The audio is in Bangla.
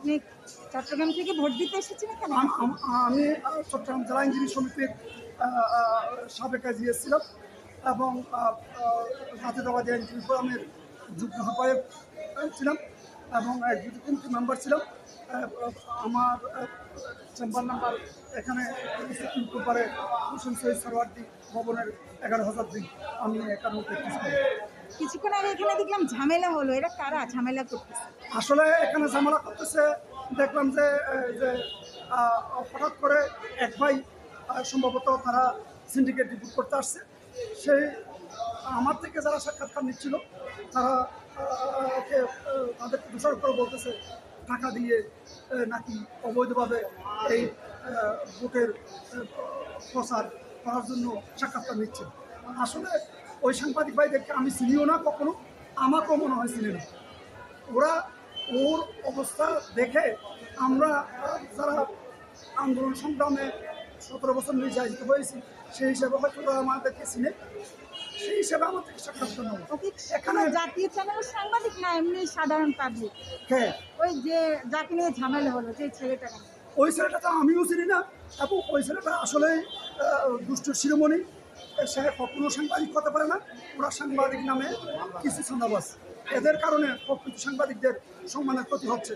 আপনি চট্টগ্রাম থেকে ভোট দিতে এসেছেন এখানে? আমি চট্টগ্রাম জেলা আইনজীবী সমিতির সাবেক এজিএস ছিলাম এবং জাতীয়তাবাদী আইনজীবী ফোরামের যুগ্ম আহ্বায়ক ছিলাম এবং এক্সিকিউটিভ মেম্বার ছিলাম। আমার চেম্বার নাম্বার এখানে পারে হোসেন সৈয়দ সরওয়ার্দী ভবনের 11,000 আমি এখানে প্র্যাকটিস করি। কিছুক্ষণ আগে এখানে দেখলাম ঝামেলা হলো, এরা কারা ঝামেলা করতেছে? আসলে এখানে ঝামেলা করতেছে দেখলাম যে হঠাৎ করে এক ভাই সম্ভবত তারা সিন্ডিকেট রিপোর্ট করতে আসছে। সেই আমার থেকে যারা সাক্ষাৎকার নিচ্ছিল তারা তাদেরকে দোষারোপ করে বলতেছে টাকা দিয়ে নাকি অবৈধভাবে এই ভোটের প্রচার করার জন্য সাক্ষাৎকার নিচ্ছে। আসলে ওই সাংবাদিক ভাইদেরকে আমি চিনিও না, কখনো আমাকেও মনে হয় চিনি না। ওরা ওর অবস্থা দেখে আমরা যারা আন্দোলন সংগ্রামে 17 বছর নির্যাতিত হয়েছি সেই হিসাবে হয়তো ওরা আমাদেরকে চিনে, সেই হিসাবে আমাদেরকে সাক্ষাৎকার নেব। এখানে জাতীয় চ্যানেলের সাংবাদিক না এমনি সাধারণ পাবলিক? হ্যাঁ, ওই যে যাকে নিয়ে ঝামেলা হলো, যে ছেলেটা, ওই ছেলেটা তো আমিও চিনি না এবং ওই ছেলেটা আসলেই দুষ্ট শিরোমণি। সে কখনো সাংবাদিক হতে পারে না। ওরা সাংবাদিক নামে কিছু ছান্দাবাজ, এদের কারণে প্রকৃত সাংবাদিকদের সম্মানের ক্ষতি হচ্ছে।